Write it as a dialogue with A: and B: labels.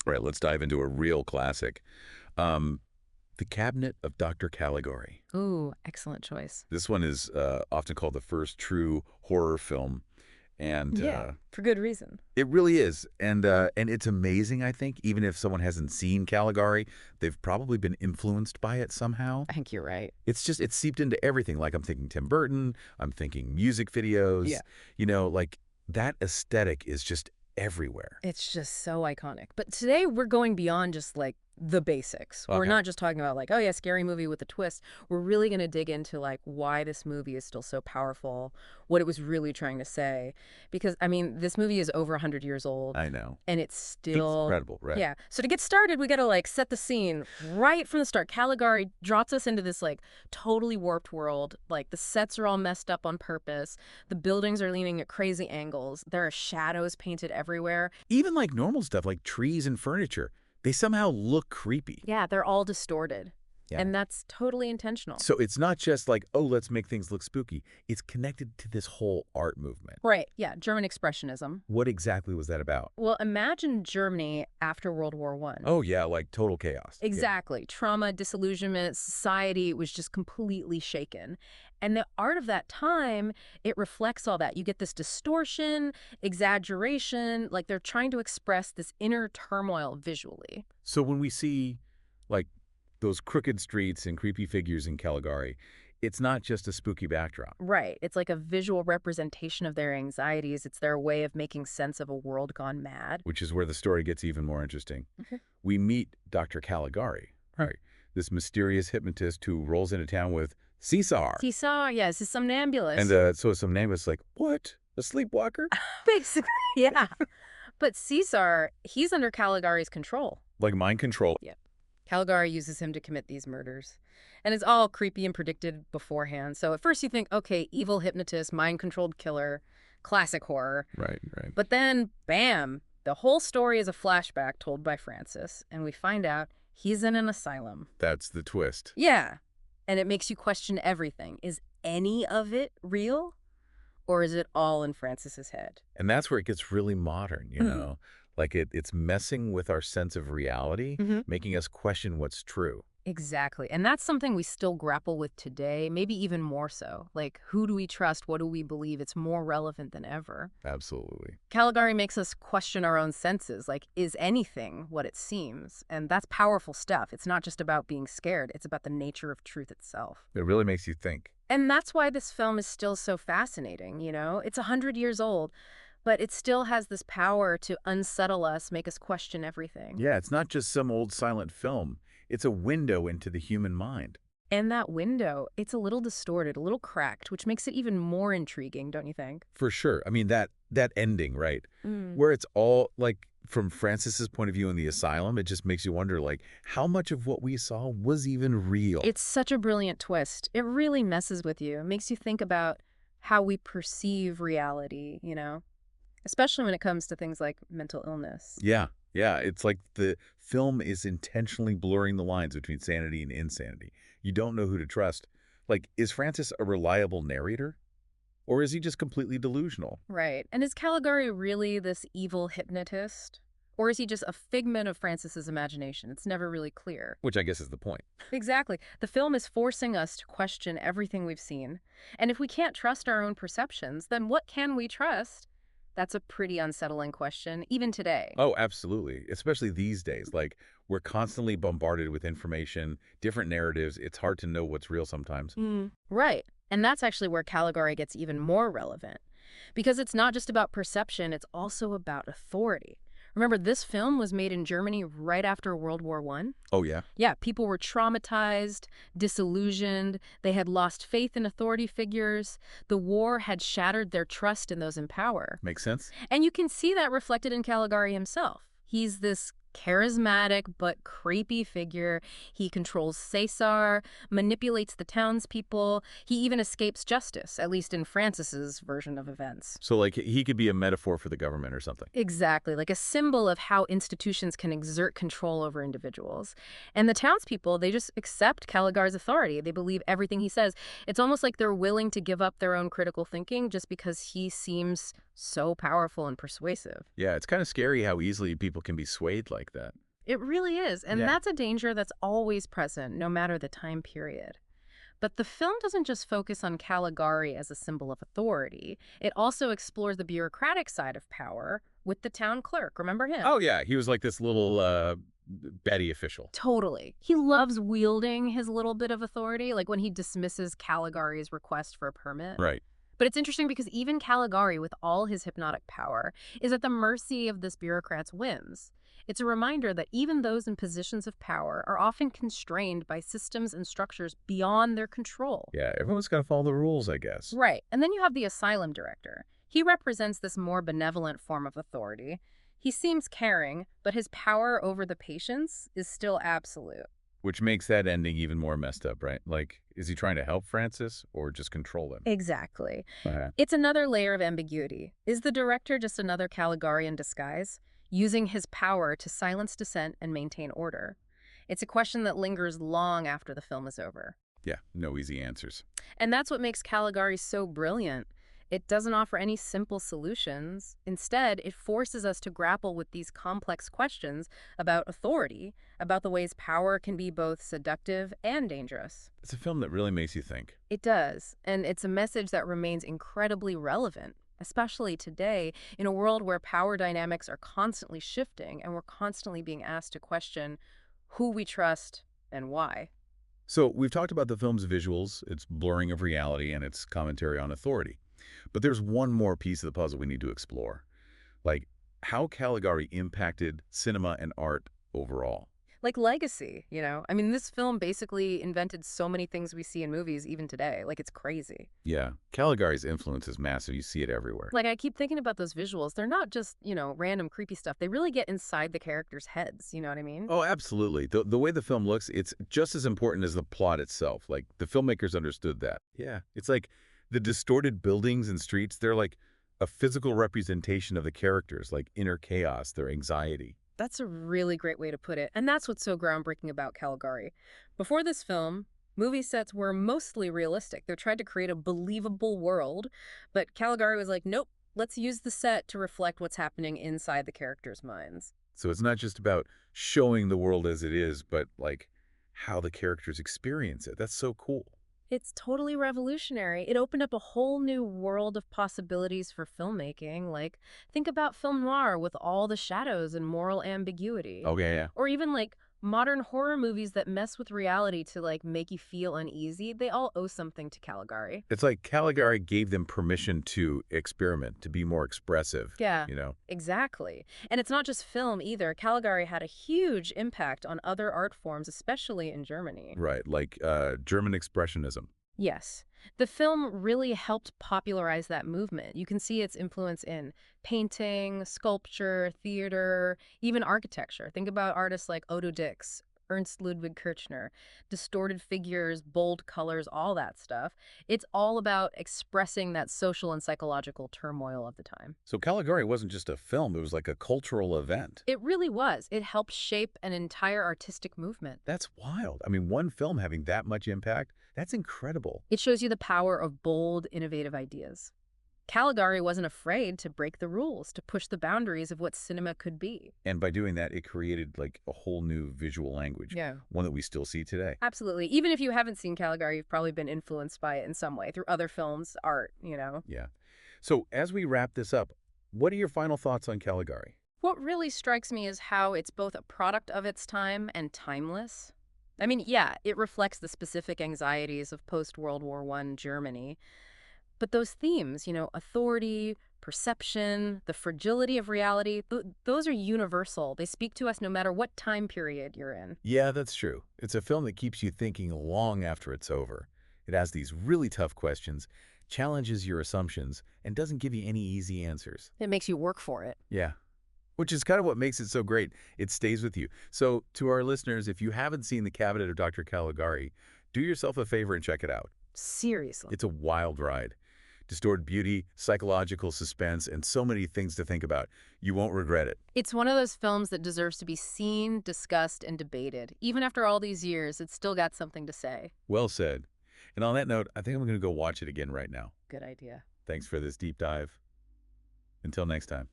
A: All right, let's dive into a real classic. Um, The Cabinet of Dr. Caligari.
B: Ooh, excellent choice.
A: This one is often called the first true horror film, and
B: Yeah, for good reason.
A: it really is. And it's amazing. I think even if someone hasn't seen Caligari, they've probably been influenced by it somehow.
B: I think you're right.
A: It's seeped into everything. Like I'm thinking Tim Burton, I'm thinking music videos.
B: Yeah.
A: Like that aesthetic is just everywhere.
B: It's just so iconic. But today we're going beyond just like the basics. We're
A: Okay.
B: not just talking about like, oh yeah, scary movie with a twist. We're really going to dig into like why this movie is still so powerful, what it was really trying to say. Because I mean, this movie is over 100 years old
A: I know.
B: and it's still
A: Incredible, right?
B: yeah. So to get started, we got to like set the scene right from the start. Caligari drops us into this like totally warped world. Like the sets are all messed up on purpose. The buildings are leaning at crazy angles. There are shadows painted everywhere.
A: Even like normal stuff like trees and furniture, they somehow look creepy.
B: Yeah, they're all distorted.
A: Yeah.
B: And that's totally intentional.
A: So it's not just like, oh, let's make things look spooky. It's connected to this whole art movement.
B: Right. Yeah, German Expressionism.
A: What exactly was that about?
B: Well, imagine Germany after World War One.
A: Oh, yeah, like total chaos. Yeah.
B: Exactly. Trauma, disillusionment, society was just completely shaken. And the art of that time, it reflects all that. You get this distortion, exaggeration, like they're trying to express this inner turmoil visually.
A: So when we see like those crooked streets and creepy figures in Caligari, it's not just a spooky backdrop,
B: Right. It's like a visual representation of their anxieties. It's their way of making sense of a world gone mad.
A: which is where the story gets even more interesting.
B: Mhm.
A: We meet Dr. Caligari, right? This mysterious hypnotist who rolls into town with Cesare.
B: Cesare, yes, is somnambulist.
A: And so some name is like, what? A sleepwalker?
B: Basically, yeah. But Cesare, he's under Caligari's control.
A: Like mind control.
B: Yeah. Caligari uses him to commit these murders. And it's all creepy and predicted beforehand. So at first you think, okay, evil hypnotist, mind-controlled killer, classic horror.
A: Right, right.
B: But then, bam, the whole story is a flashback told by Francis, and we find out he's in an asylum.
A: That's the twist.
B: Yeah. And it makes you question everything. Is any of it real? Or is it all in Francis's head?
A: And that's where it gets really modern, you
B: Mhm.
A: know? Like it's messing with our sense of reality,
B: Mhm.
A: making us question what's true.
B: Exactly. And that's something we still grapple with today, maybe even more so. Like, who do we trust? What do we believe? It's more relevant than ever.
A: Absolutely.
B: Caligari makes us question our own senses. Like, is anything what it seems? And that's powerful stuff. It's not just about being scared. It's about the nature of truth itself.
A: It really makes you think.
B: And that's why this film is still so fascinating, you know? It's 100 years old, but it still has this power to unsettle us, make us question everything.
A: Yeah, it's not just some old silent film. It's a window into the human mind.
B: And that window, it's a little distorted, a little cracked, which makes it even more intriguing, don't you think?
A: For sure. I mean, that ending, right?
B: Mm.
A: Where it's all like from Francis's point of view in the asylum, it just makes you wonder like how much of what we saw was even real.
B: It's such a brilliant twist. It really messes with you. It makes you think about how we perceive reality, you know? Especially when it comes to things like mental illness.
A: Yeah. Yeah, it's like the film is intentionally blurring the lines between sanity and insanity. You don't know who to trust. Like, is Francis a reliable narrator? Or is he just completely delusional?
B: Right. And is Caligari really this evil hypnotist? Or is he just a figment of Francis's imagination? It's never really clear.
A: Which I guess is the point.
B: Exactly. The film is forcing us to question everything we've seen. And if we can't trust our own perceptions, then what can we trust? That's a pretty unsettling question, even today.
A: Oh, absolutely. Especially these days. Like, we're constantly bombarded with information, different narratives. It's hard to know what's real sometimes.
B: Right. And that's actually where Caligari gets even more relevant. Because it's not just about perception, it's also about authority. Remember, this film was made in Germany right after World War One.
A: Oh, yeah?
B: Yeah, people were traumatized, disillusioned. They had lost faith in authority figures. The war had shattered their trust in those in power.
A: Makes sense?
B: And you can see that reflected in Caligari himself. He's this charismatic but creepy figure. He controls Cesare, manipulates the townspeople. He even escapes justice, at least in Francis's version of events.
A: So, like, he could be a metaphor for the government or something.
B: Exactly, like a symbol of how institutions can exert control over individuals. And the townspeople, they just accept Caligari's authority. They believe everything he says. It's almost like they're willing to give up their own critical thinking just because he seems So powerful and persuasive.
A: Yeah, it's kind of scary how easily people can be swayed like that.
B: It really is, and
A: Yeah.
B: that's a danger that's always present, no matter the time period. But the film doesn't just focus on Caligari as a symbol of authority. It also explores the bureaucratic side of power with the town clerk. Remember him?
A: Oh, yeah, he was like this little Betty official.
B: Totally. He loves wielding his little bit of authority, like when he dismisses Caligari's request for a permit.
A: Right.
B: But it's interesting because even Caligari, with all his hypnotic power, is at the mercy of this bureaucrat's whims. It's a reminder that even those in positions of power are often constrained by systems and structures beyond their control.
A: Yeah, everyone's got to follow the rules, I guess.
B: Right. And then you have the asylum director. He represents this more benevolent form of authority. He seems caring, but his power over the patients is still absolute.
A: Which makes that ending even more messed up, right? Like, is he trying to help Francis or just control him?
B: Exactly.
A: Uh-huh.
B: It's another layer of ambiguity. Is the director just another Caligari in disguise, using his power to silence dissent and maintain order? It's a question that lingers long after the film is over.
A: Yeah, no easy answers.
B: And that's what makes Caligari so brilliant. It doesn't offer any simple solutions. Instead, it forces us to grapple with these complex questions about authority, about the ways power can be both seductive and dangerous.
A: It's a film that really makes you think.
B: It does, and it's a message that remains incredibly relevant, especially today in a world where power dynamics are constantly shifting and we're constantly being asked to question who we trust and why.
A: So we've talked about the film's visuals, its blurring of reality, and its commentary on authority. But there's one more piece of the puzzle we need to explore, like how Caligari impacted cinema and art overall.
B: Like legacy, I mean, this film basically invented so many things we see in movies even today. Like, it's crazy.
A: Yeah, Caligari's influence is massive. You see it everywhere.
B: Like, I keep thinking about those visuals. They're not just, random creepy stuff. They really get inside the characters' heads. You know what I mean?
A: Oh, absolutely. The way the film looks, it's just as important as the plot itself. Like, the filmmakers understood that. Yeah, it's like the distorted buildings and streets, they're like a physical representation of the characters, like inner chaos, their anxiety.
B: That's a really great way to put it. And that's what's so groundbreaking about Caligari. Before this film, movie sets were mostly realistic. They tried to create a believable world, but Caligari was like, nope, let's use the set to reflect what's happening inside the characters' minds.
A: So it's not just about showing the world as it is, but like how the characters experience it. That's so cool.
B: It's totally revolutionary. It opened up a whole new world of possibilities for filmmaking. Like, think about film noir with all the shadows and moral ambiguity.
A: Okay, yeah.
B: Or even like modern horror movies that mess with reality to like make you feel uneasy. They all owe something to Caligari.
A: It's like Caligari gave them permission to experiment, to be more expressive,
B: Yeah,
A: you know?
B: exactly. And it's not just film either. Caligari had a huge impact on other art forms, especially in Germany.
A: Right, like German Expressionism.
B: Yes. The film really helped popularize that movement. You can see its influence in painting, sculpture, theater, even architecture. Think about artists like Otto Dix, Ernst Ludwig Kirchner, distorted figures, bold colors, all that stuff. It's all about expressing that social and psychological turmoil of the time.
A: So Caligari wasn't just a film, it was like a cultural event.
B: It really was. It helped shape an entire artistic movement.
A: That's wild. I mean, one film having that much impact, that's incredible.
B: It shows you the power of bold, innovative ideas. Caligari wasn't afraid to break the rules, to push the boundaries of what cinema could be.
A: And by doing that, it created like a whole new visual language,
B: Yeah.
A: one that we still see today.
B: Absolutely. Even if you haven't seen Caligari, you've probably been influenced by it in some way through other films, art.
A: Yeah. So as we wrap this up, what are your final thoughts on Caligari?
B: What really strikes me is how it's both a product of its time and timeless. I mean, yeah, it reflects the specific anxieties of post-World War I Germany. But those themes, authority, perception, the fragility of reality, those are universal. They speak to us no matter what time period you're in.
A: Yeah, that's true. It's a film that keeps you thinking long after it's over. It has these really tough questions, challenges your assumptions, and doesn't give you any easy answers.
B: It makes you work for it.
A: Yeah. Which is kind of what makes it so great. It stays with you. So to our listeners, if you haven't seen The Cabinet of Dr. Caligari, do yourself a favor and check it out.
B: Seriously.
A: It's a wild ride. Distorted beauty, psychological suspense, and so many things to think about. You won't regret it.
B: It's one of those films that deserves to be seen, discussed, and debated. Even after all these years, it's still got something to say.
A: Well said. And on that note, I think I'm going to go watch it again right now.
B: Good idea.
A: Thanks for this deep dive. Until next time.